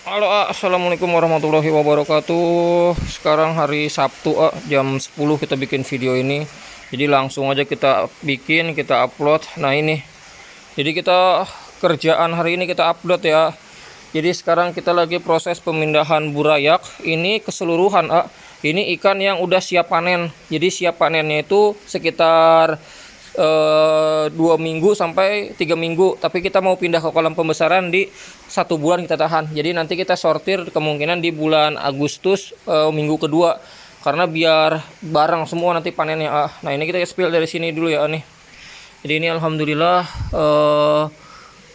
Halo, assalamualaikum warahmatullahi wabarakatuh. Sekarang hari Sabtu, jam 10 kita bikin video ini. Jadi langsung aja kita bikin, kita upload. Nah ini, jadi kita kerjaan hari ini kita upload ya. Jadi sekarang kita lagi proses pemindahan burayak. Ini keseluruhan, ini ikan yang udah siap panen. Jadi siap panennya itu sekitar 2 minggu sampai 3 minggu, tapi kita mau pindah ke kolam pembesaran di 1 bulan kita tahan. Jadi nanti kita sortir kemungkinan di bulan Agustus, minggu kedua, karena biar bareng semua nanti panennya. Nah ini kita spill dari sini dulu ya nih. Jadi ini alhamdulillah,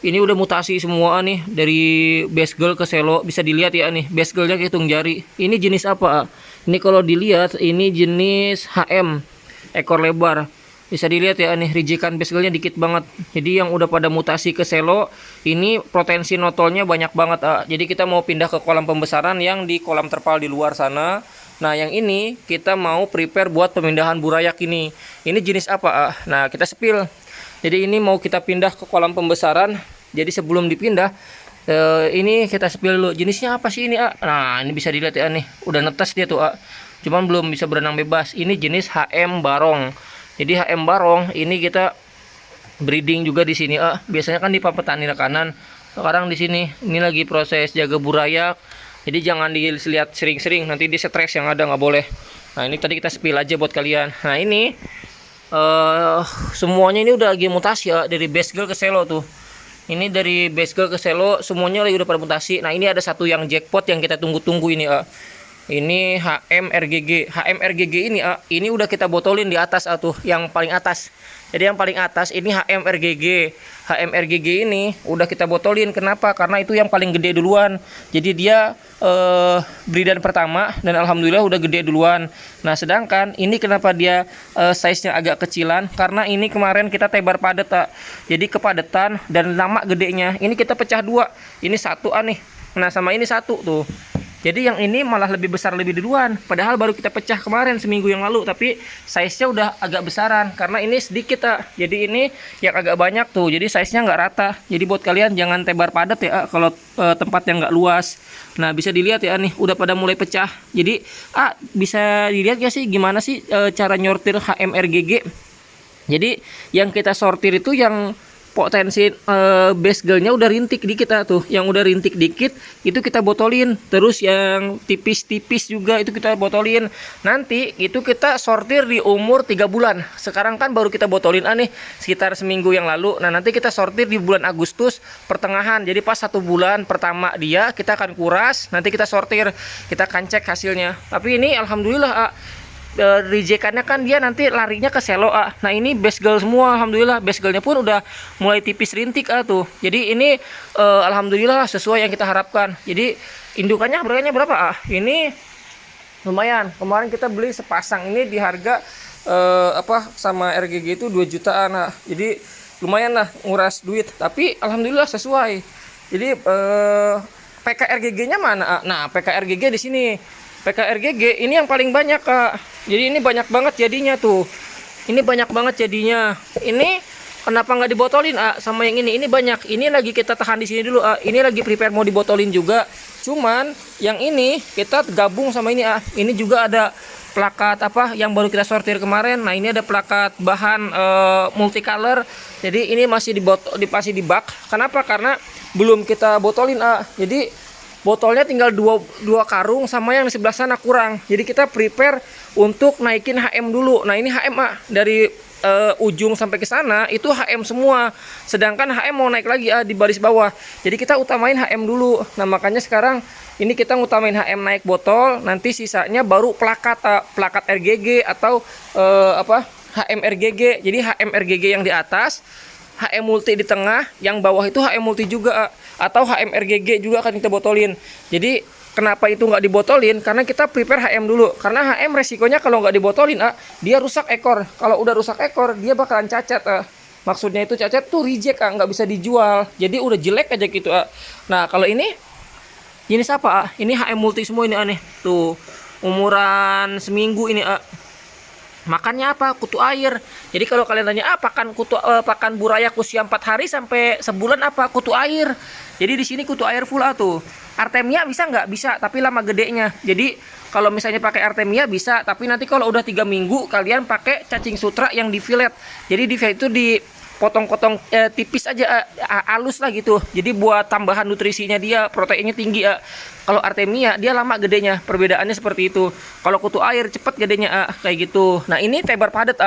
ini udah mutasi semua nih dari basegirl ke selo. Bisa dilihat ya nih, basegirlnya hitung jari. Ini jenis apa? Ini kalau dilihat ini jenis HM ekor lebar. Bisa dilihat ya nih, rijikan basegirlnya dikit banget. Jadi yang udah pada mutasi ke selo ini potensi notolnya banyak banget. Jadi kita mau pindah ke kolam pembesaran yang di kolam terpal di luar sana. Nah yang ini kita mau prepare buat pemindahan burayak ini. Ini jenis apa? Nah kita spill. Jadi ini mau kita pindah ke kolam pembesaran. Jadi sebelum dipindah, ini kita spill dulu. Jenisnya apa sih ini? Nah ini bisa dilihat ya nih, udah netes dia tuh. Cuman belum bisa berenang bebas. Ini jenis HM Barong. Jadi HM Barong ini kita breeding juga di sini. Biasanya kan di petani rekanan. Sekarang di sini ini lagi proses jaga burayak. Jadi jangan dilihat sering-sering, nanti dia stres yang ada, nggak boleh. Nah ini tadi kita spill aja buat kalian. Nah ini semuanya ini udah lagi mutasi dari basegirl ke selo tuh. Ini dari basegirl ke selo semuanya lagi udah pada mutasi. Nah ini ada satu yang jackpot yang kita tunggu-tunggu ini. Ini HMRGG. HMRGG ini udah kita botolin di atas tuh, yang paling atas. Jadi yang paling atas ini HMRGG. HMRGG ini udah kita botolin. Kenapa? Karena itu yang paling gede duluan. Jadi dia breedan pertama dan alhamdulillah udah gede duluan. Nah, sedangkan ini kenapa dia size-nya agak kecilan? Karena ini kemarin kita tebar padat, jadi kepadatan dan lama gedenya. Ini kita pecah dua. Ini satu nih. Nah, sama ini satu tuh. Jadi yang ini malah lebih besar lebih duluan. Padahal baru kita pecah kemarin seminggu yang lalu. Tapi size-nya udah agak besaran. Karena ini sedikit. Jadi ini yang agak banyak tuh. Jadi size-nya nggak rata. Jadi buat kalian jangan tebar padat ya. Kalau tempat yang nggak luas. Nah bisa dilihat ya nih. Udah pada mulai pecah. Jadi bisa dilihat ya sih gimana sih cara nyortir HMRGG. Jadi yang kita sortir itu yang potensi basegirlnya udah rintik dikit tuh, yang udah rintik dikit itu kita botolin, terus yang tipis-tipis juga itu kita botolin. Nanti itu kita sortir di umur 3 bulan. Sekarang kan baru kita botolin nih sekitar seminggu yang lalu. Nah nanti kita sortir di bulan Agustus pertengahan. Jadi pas 1 bulan pertama dia kita akan kuras, nanti kita sortir, kita akan cek hasilnya. Tapi ini alhamdulillah rejekannya kan dia nanti larinya ke selo. Nah ini basegirl semua, alhamdulillah basegirlnya pun udah mulai tipis rintik tuh. Jadi ini alhamdulillah sesuai yang kita harapkan. Jadi indukannya harganya berapa? Ini lumayan. Kemarin kita beli sepasang ini di harga sama RGG itu 2 jutaan. Jadi lumayan lah nguras duit, tapi alhamdulillah sesuai. Jadi PKRGG-nya mana? Nah PKRGG di sini. PKRGG ini yang paling banyak jadi ini banyak banget jadinya tuh. Ini banyak banget jadinya. Ini kenapa nggak dibotolin sama yang ini? Ini banyak. Ini lagi kita tahan di sini dulu. Ini lagi prepare mau dibotolin juga. Cuman yang ini kita gabung sama ini. Ini juga ada plakat yang baru kita sortir kemarin. Nah ini ada plakat bahan multicolor. Jadi ini masih di bak. Kenapa? Karena belum kita botolin. Jadi botolnya tinggal dua karung, sama yang di sebelah sana kurang. Jadi kita prepare untuk naikin HM dulu. Nah ini HM dari ujung sampai ke sana itu HM semua. Sedangkan HM mau naik lagi di baris bawah. Jadi kita utamain HM dulu. Nah makanya sekarang ini kita ngutamain HM naik botol. Nanti sisanya baru plakat plakat RGG atau HM RGG. Jadi HM RGG yang di atas, HM multi di tengah, yang bawah itu HM multi juga atau HM RGG juga akan kita botolin. Jadi kenapa itu nggak dibotolin? Karena kita prepare HM dulu. Karena HM resikonya kalau nggak dibotolin dia rusak ekor. Kalau udah rusak ekor dia bakalan cacat. Maksudnya itu cacat tuh reject nggak bisa dijual. Jadi udah jelek aja gitu. Nah kalau ini jenis apa? Ini HM multi semua ini aneh. Tuh umuran seminggu ini. Makannya apa? Kutu air. Jadi kalau kalian tanya, pakan burayak usia 4 hari sampai sebulan apa? Kutu air. Jadi di sini kutu air full tuh. Artemia bisa nggak? Bisa, tapi lama gedenya. Jadi kalau misalnya pakai Artemia bisa, tapi nanti kalau udah 3 minggu kalian pakai cacing sutra yang di fillet. Jadi di fillet itu dipotong-potong tipis aja, halus lah gitu. Jadi buat tambahan nutrisinya dia, proteinnya tinggi. Kalau Artemia dia lama gedenya, perbedaannya seperti itu. Kalau kutu air cepet gedenya kayak gitu. Nah ini tebar padat.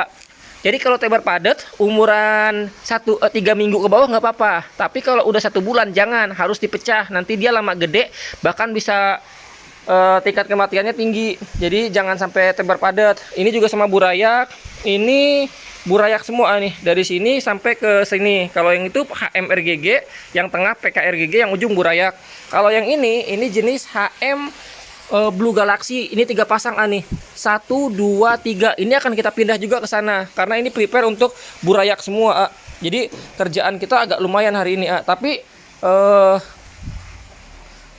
Jadi kalau tebar padat umuran 3 minggu ke bawah nggak apa-apa. Tapi kalau udah 1 bulan jangan, harus dipecah. Nanti dia lama gede, bahkan bisa tingkat kematiannya tinggi. Jadi jangan sampai tebar padat. Ini juga sama burayak. Ini burayak semua nih, dari sini sampai ke sini. Kalau yang itu HMRGG, yang tengah PKRGG, yang ujung burayak. Kalau yang ini jenis HM Blue Galaxy. Ini 3 pasang nih. 1, 2, 3. Ini akan kita pindah juga ke sana karena ini prepare untuk burayak semua. Jadi kerjaan kita agak lumayan hari ini. Tapi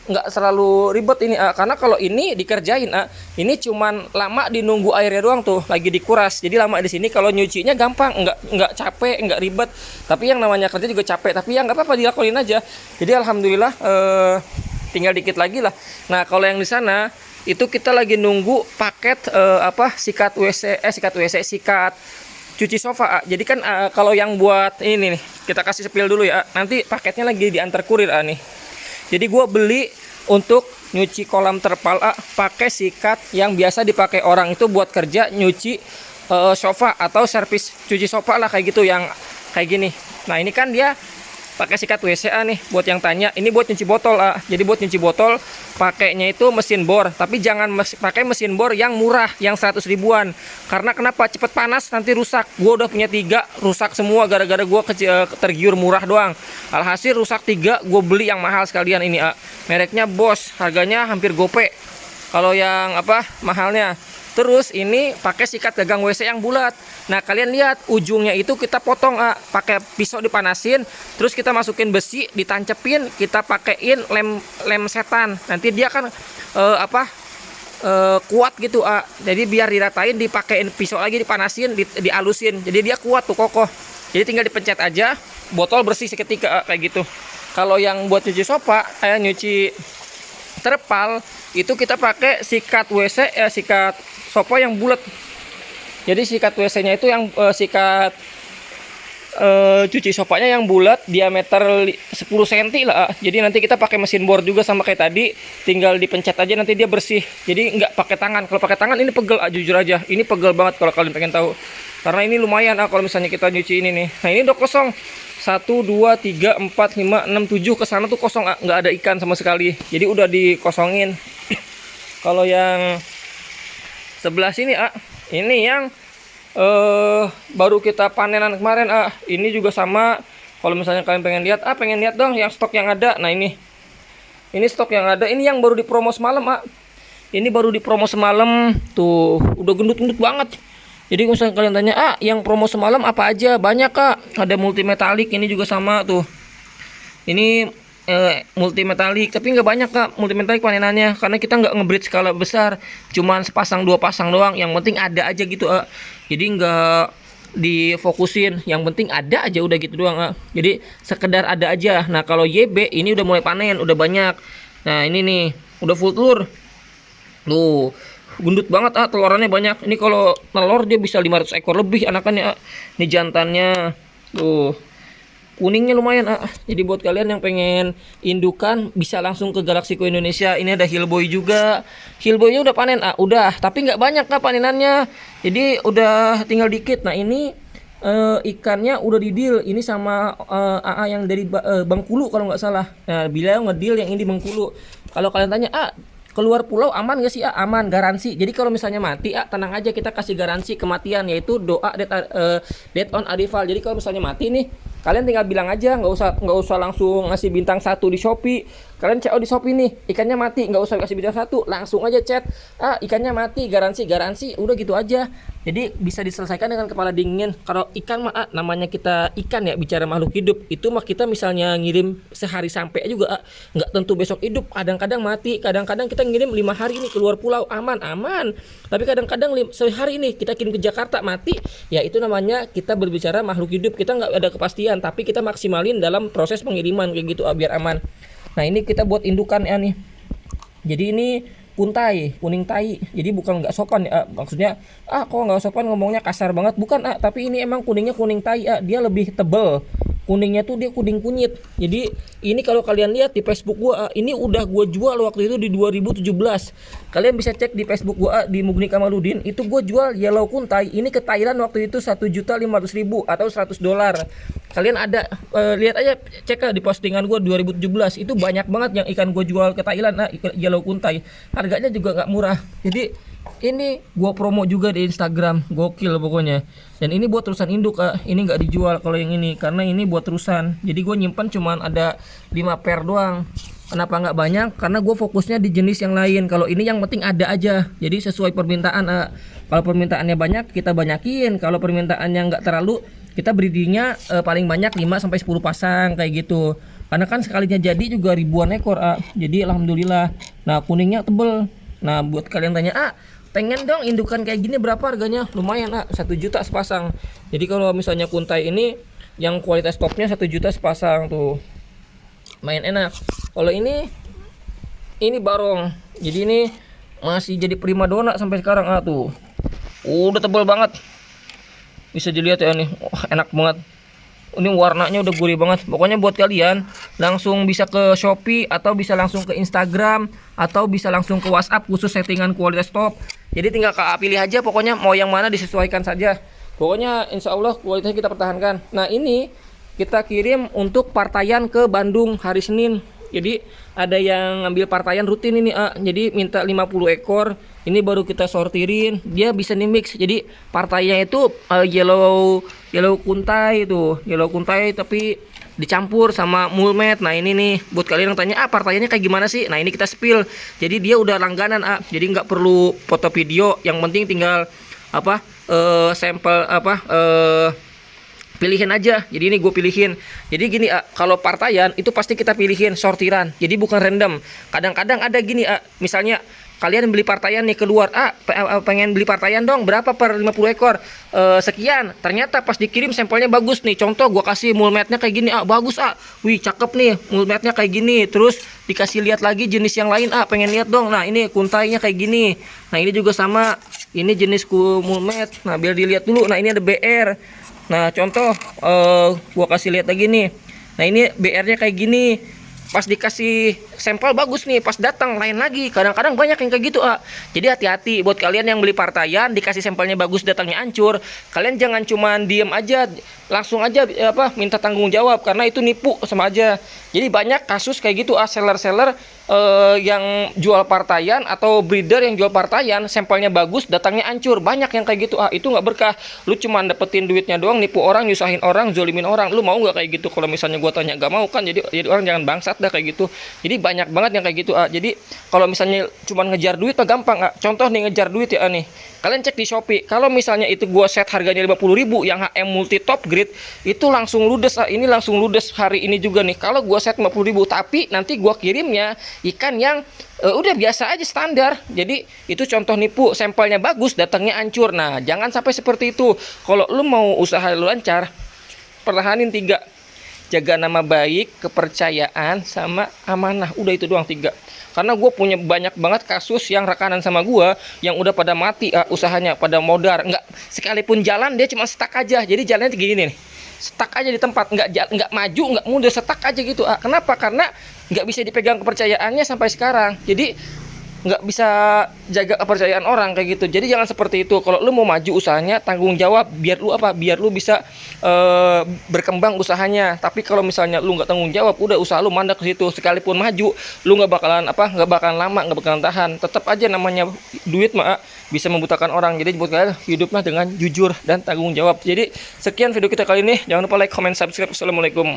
nggak selalu ribet ini, karena kalau ini dikerjain, ini cuman lama di nunggu airnya doang tuh, lagi dikuras. Jadi lama di sini. Kalau nyucinya gampang, nggak capek, nggak ribet. Tapi yang namanya kerja juga capek. Tapi ya nggak apa-apa, dilakuin aja. Jadi alhamdulillah tinggal dikit lagi lah. Nah kalau yang di sana itu kita lagi nunggu paket sikat cuci sofa. Jadi kan kalau yang buat ini nih, kita kasih spill dulu ya. Nanti paketnya lagi diantar kurir nih. Jadi gue beli untuk nyuci kolam terpal pakai sikat yang biasa dipakai orang itu buat kerja nyuci sofa atau servis cuci sofa lah kayak gitu, yang kayak gini. Nah ini kan dia pakai sikat WC nih, buat yang tanya. Ini buat nyuci botol. Jadi buat nyuci botol pakainya itu mesin bor, tapi jangan pakai mesin bor yang murah, yang 100 ribuan. Karena kenapa? Cepet panas, nanti rusak. Gua udah punya 3, rusak semua gara-gara gua tergiur murah doang. Alhasil rusak 3, gue beli yang mahal sekalian ini. Mereknya Bosch, harganya hampir gope kalau yang mahalnya. Terus ini pakai sikat gagang WC yang bulat. Nah kalian lihat ujungnya itu kita potong pakai pisau, dipanasin, terus kita masukin besi, ditancepin, kita pakein lem setan. Nanti dia kan kuat gitu. Jadi biar diratain, dipakein pisau lagi, dipanasin, dialusin. Jadi dia kuat tuh, kokoh. Jadi tinggal dipencet aja, botol bersih seketika kayak gitu. Kalau yang buat nyuci sofa, nyuci terpal, itu kita pakai sikat WC, sikat sofa yang bulat. Jadi sikat WC-nya itu yang sikat cuci sofanya yang bulat, diameter 10 cm lah. Jadi nanti kita pakai mesin bor juga sama kayak tadi, tinggal dipencet aja nanti dia bersih. Jadi nggak pakai tangan. Kalau pakai tangan ini pegel, jujur aja. Ini pegel banget kalau kalian pengen tahu. Karena ini lumayan kalau misalnya kita nyuci ini nih. Nah ini udah kosong. 1, 2, 3, 4, 5, 6, 7 ke sana tuh kosong, nggak ada ikan sama sekali. Jadi udah dikosongin. Kalau yang sebelah sini ini yang baru kita panenan kemarin. Ini juga sama. Kalau misalnya kalian pengen lihat dong yang stok yang ada. Nah ini stok yang ada. Ini yang baru dipromo semalam. Ini baru dipromo semalam tuh, udah gendut-gendut banget. Jadi kalau misalnya kalian tanya, yang promo semalam apa aja? Banyak ada multimetalik. Ini juga sama tuh. Ini multimetalik, tapi nggak banyak multimetalik panenannya, karena kita nggak ngebreed skala besar, cuman sepasang 2 pasang doang. Yang penting ada aja gitu. Jadi nggak difokusin, yang penting ada aja, udah gitu doang. Jadi sekedar ada aja. Nah kalau YB ini udah mulai panen, udah banyak. Nah ini nih udah full telur tuh, gendut banget telorannya banyak. Ini kalau telur dia bisa 500 ekor lebih anakannya. Ini jantannya tuh, kuningnya lumayan. Jadi buat kalian yang pengen indukan bisa langsung ke Galaxico Indonesia. Ini ada Hillboy juga. Hillboynya udah panen udah, tapi nggak banyak panenannya. Jadi udah tinggal dikit. Nah ini ikannya udah di deal. Ini sama AA yang dari Bengkulu kalau nggak salah. Nah beliau ngedeal yang ini di Bengkulu. Kalau kalian tanya keluar pulau aman gak sih? Aman, garansi. Jadi kalau misalnya mati, tenang aja, kita kasih garansi kematian, yaitu doa death on arrival. Jadi kalau misalnya mati nih, kalian tinggal bilang aja, nggak usah langsung ngasih bintang 1 di Shopee. Kalian CO di Shopee nih, ikannya mati, nggak usah kasih bintang 1, langsung aja chat, ikannya mati, garansi, udah gitu aja. Jadi bisa diselesaikan dengan kepala dingin. Kalau ikan namanya kita ikan ya, bicara makhluk hidup, itu mah kita misalnya ngirim sehari sampai juga, nggak tentu besok hidup. Kadang-kadang mati, kadang-kadang kita ngirim 5 hari ini keluar pulau aman. Tapi kadang-kadang sehari ini kita kirim ke Jakarta mati, ya itu namanya kita berbicara makhluk hidup. Kita nggak ada kepastian, tapi kita maksimalin dalam proses pengiriman kayak gitu biar aman. Nah ini kita buat indukan ya nih. Jadi ini kuntai, kuning tai. Jadi bukan nggak sopan ya. Maksudnya kok nggak sopan ngomongnya kasar banget. Bukan tapi ini emang kuningnya kuning tai dia lebih tebel. Kuningnya tuh dia kuning kunyit. Jadi ini kalau kalian lihat di Facebook gua ini udah gua jual waktu itu di 2017. Kalian bisa cek di Facebook gua di Mugni Kamaludin, itu gua jual yellow kuntai ini ke Thailand waktu itu 1.500.000 atau $100. Kalian ada lihat aja, cek di postingan gua 2017 itu banyak banget yang ikan gua jual ke Thailand ikan yellow kuntai. Harganya juga nggak murah. Jadi ini gua promo juga di Instagram, gokil pokoknya. Dan ini buat terusan induk ini nggak dijual kalau yang ini karena ini buat terusan. Jadi gue nyimpan cuman ada 5 pair doang. Kenapa nggak banyak? Karena gue fokusnya di jenis yang lain. Kalau ini yang penting ada aja. Jadi sesuai permintaan. Kalau permintaannya banyak kita banyakin. Kalau permintaannya nggak terlalu kita beridinya paling banyak 5 sampai 10 pasang kayak gitu. Karena kan sekalinya jadi juga ribuan ekor. Jadi alhamdulillah. Nah kuningnya tebel. Nah buat kalian tanya pengen dong indukan kayak gini berapa harganya? Lumayan 1 juta sepasang. Jadi kalau misalnya kuntai ini yang kualitas topnya 1 juta sepasang tuh. Main enak. Kalau ini barong. Jadi ini masih jadi primadona sampai sekarang tuh. Udah tebal banget. Bisa dilihat ya nih. Enak banget. Ini warnanya udah gurih banget. Pokoknya buat kalian langsung bisa ke Shopee atau bisa langsung ke Instagram atau bisa langsung ke WhatsApp khusus settingan kualitas top. Jadi tinggal pilih aja pokoknya mau yang mana disesuaikan saja. Pokoknya insya Allah kualitasnya kita pertahankan. Nah ini kita kirim untuk partaian ke Bandung hari Senin. Jadi ada yang ngambil partaian rutin ini jadi minta 50 ekor. Ini baru kita sortirin, dia bisa nih mix. Jadi partainya itu yellow kuntai itu, yellow kuntai tapi dicampur sama mulmet. Nah ini nih buat kalian yang tanya partainya kayak gimana sih. Nah ini kita spill. Jadi dia udah langganan jadi nggak perlu foto video. Yang penting tinggal sampel pilihin aja. Jadi ini gue pilihin. Jadi gini kalau partaian itu pasti kita pilihin sortiran. Jadi bukan random. Kadang-kadang ada gini misalnya kalian beli partaian nih keluar pengen beli partaian dong berapa per 50 ekor sekian. Ternyata pas dikirim sampelnya bagus nih. Contoh gua kasih mulmetnya kayak gini bagus wih cakep nih mulmetnya kayak gini. Terus dikasih lihat lagi jenis yang lain pengen lihat dong. Nah ini kuntainya kayak gini. Nah ini juga sama. Ini jenis mulmet. Nah biar dilihat dulu. Nah ini ada BR. Nah contoh gua kasih lihat lagi nih. Nah ini BR-nya kayak gini. Pas dikasih sampel bagus nih, pas datang lain lagi. Kadang-kadang banyak yang kayak gitu Jadi hati-hati buat kalian yang beli partaian dikasih sampelnya bagus datangnya hancur. Kalian jangan cuman diem aja, langsung aja minta tanggung jawab karena itu nipu sama aja. Jadi banyak kasus kayak gitu seller-seller yang jual partaian atau breeder yang jual partaian sampelnya bagus datangnya hancur. Banyak yang kayak gitu itu nggak berkah. Lu cuman dapetin duitnya doang, nipu orang, nyusahin orang, zolimin orang. Lu mau nggak kayak gitu? Kalau misalnya gua tanya nggak mau kan, jadi orang jangan bangsat dah kayak gitu. Jadi banyak banget yang kayak gitu Jadi kalau misalnya cuman ngejar duit gampang Contoh nih ngejar duit ya nih. Kalian cek di Shopee. Kalau misalnya itu gua set harganya 50.000 yang HM multi top grade itu langsung ludes ini langsung ludes hari ini juga nih. Kalau gua set 50.000 tapi nanti gua kirimnya ikan yang udah biasa aja standar. Jadi itu contoh nipu, sampelnya bagus datangnya hancur. Nah, jangan sampai seperti itu. Kalau lu mau usaha lu lancar, pertahanin 3. Jaga nama baik, kepercayaan, sama amanah. Udah itu doang 3. Karena gue punya banyak banget kasus yang rekanan sama gue yang udah pada mati usahanya, pada modar. Nggak, sekalipun jalan dia cuma stuck aja. Jadi jalannya gini nih, stuck aja di tempat, nggak maju, nggak mundur, stuck aja gitu. Kenapa? Karena nggak bisa dipegang kepercayaannya sampai sekarang. Jadi nggak bisa jaga kepercayaan orang kayak gitu. Jadi jangan seperti itu. Kalau lu mau maju usahanya, tanggung jawab biar lu bisa berkembang usahanya. Tapi kalau misalnya lu nggak tanggung jawab, udah usaha lu mandek ke situ. Sekalipun maju, lu nggak bakalan lama, nggak bakalan tahan. Tetap aja namanya duit bisa membutakan orang. Jadi buat kalian hiduplah dengan jujur dan tanggung jawab. Jadi sekian video kita kali ini. Jangan lupa like, comment, subscribe. Assalamualaikum.